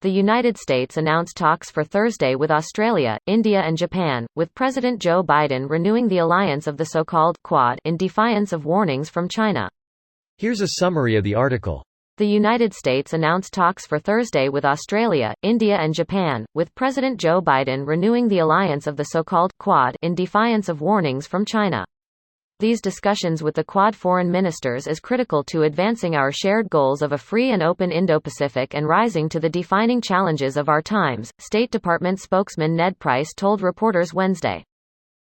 The United States announced talks for Thursday with Australia, India and Japan, with President Joe Biden renewing the alliance of the so-called Quad in defiance of warnings from China. Here's a summary of the article. The United States announced talks for Thursday with Australia, India and Japan, with President Joe Biden renewing the alliance of the so-called Quad in defiance of warnings from China. These discussions with the Quad foreign ministers is critical to advancing our shared goals of a free and open Indo-Pacific and rising to the defining challenges of our times, State Department spokesman Ned Price told reporters Wednesday.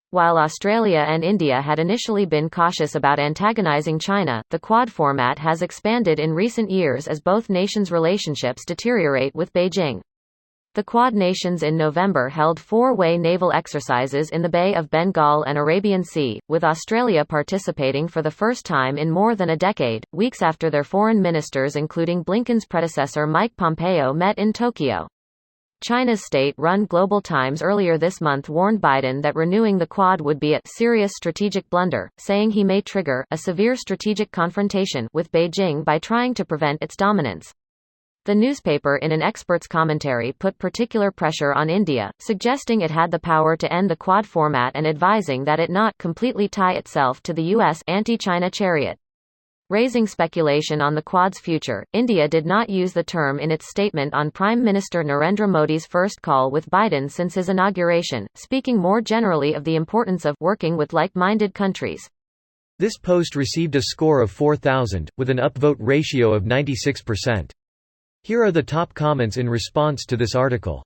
While Australia and India had initially been cautious about antagonizing China, the Quad format has expanded in recent years as both nations' relationships deteriorate with Beijing. The Quad nations in November held four-way naval exercises in the Bay of Bengal and Arabian Sea, with Australia participating for the first time in more than a decade, weeks after their foreign ministers including Blinken's predecessor Mike Pompeo met in Tokyo. China's state-run Global Times earlier this month warned Biden that renewing the Quad would be a serious strategic blunder, saying he may trigger a severe strategic confrontation with Beijing by trying to prevent its dominance. The newspaper in an expert's commentary put particular pressure on India, suggesting it had the power to end the Quad format and advising that it not completely tie itself to the U.S. anti-China chariot. Raising speculation on the Quad's future, India did not use the term in its statement on Prime Minister Narendra Modi's first call with Biden since his inauguration, speaking more generally of the importance of working with like-minded countries. This post received a score of 4,000, with an upvote ratio of 96%. Here are the top comments in response to this article.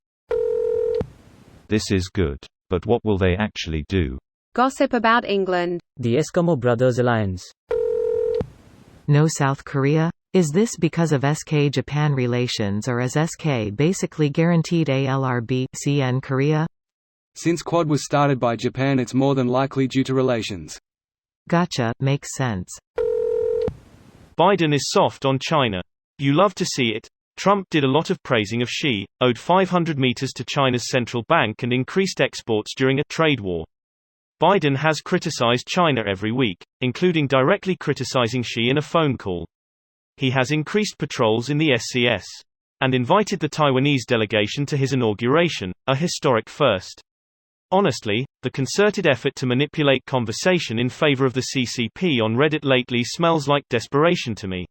This is good. But what will they actually do? Gossip about England. The Eskimo Brothers Alliance. No South Korea? Is this because of SK-Japan relations, or is SK basically guaranteed a LRB-CN Korea? Since Quad was started by Japan, it's more than likely due to relations. Gotcha, makes sense. Biden is soft on China. You love to see it. Trump did a lot of praising of Xi, owed 500 meters to China's central bank and increased exports during a trade war. Biden has criticized China every week, including directly criticizing Xi in a phone call. He has increased patrols in the SCS. And invited the Taiwanese delegation to his inauguration, a historic first. Honestly, the concerted effort to manipulate conversation in favor of the CCP on Reddit lately smells like desperation to me.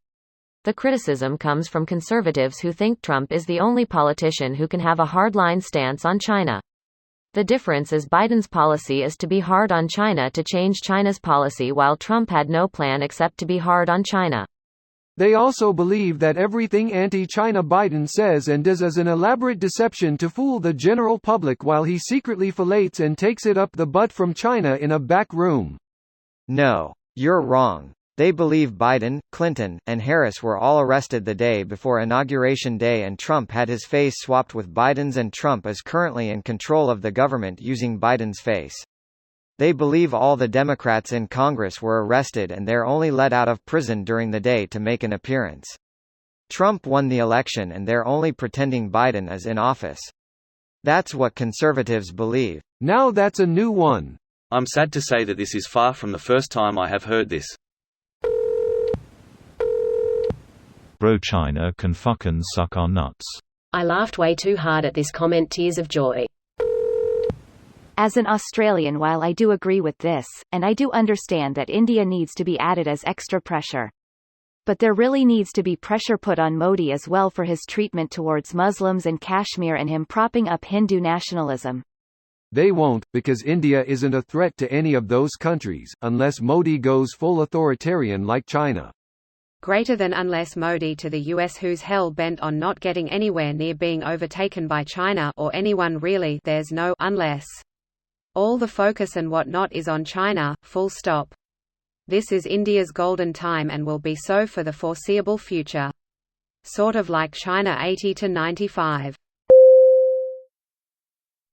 The criticism comes from conservatives who think Trump is the only politician who can have a hardline stance on China. The difference is Biden's policy is to be hard on China to change China's policy, while Trump had no plan except to be hard on China. They also believe that everything anti-China Biden says and does is an elaborate deception to fool the general public, while he secretly fillets and takes it up the butt from China in a back room. No, you're wrong. They believe Biden, Clinton, and Harris were all arrested the day before Inauguration Day, and Trump had his face swapped with Biden's, and Trump is currently in control of the government using Biden's face. They believe all the Democrats in Congress were arrested and they're only let out of prison during the day to make an appearance. Trump won the election and they're only pretending Biden is in office. That's what conservatives believe. Now that's a new one. I'm sad to say that this is far from the first time I have heard this. Bro, China can fucking suck our nuts. I laughed way too hard at this comment, tears of joy. As an Australian, while I do agree with this, and I do understand that India needs to be added as extra pressure, but there really needs to be pressure put on Modi as well for his treatment towards Muslims and Kashmir and him propping up Hindu nationalism. They won't, because India isn't a threat to any of those countries, unless Modi goes full authoritarian like China. Greater than unless Modi to the US, who's hell-bent on not getting anywhere near being overtaken by China or anyone really. There's no unless. All the focus and whatnot is on China, full stop. This is India's golden time and will be so for the foreseeable future. Sort of like China 80 to 95.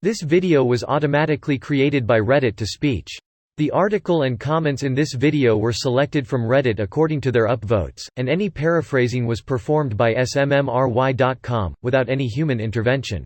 This video was automatically created by Reddit to speech. The article and comments in this video were selected from Reddit according to their upvotes, and any paraphrasing was performed by smmry.com, without any human intervention.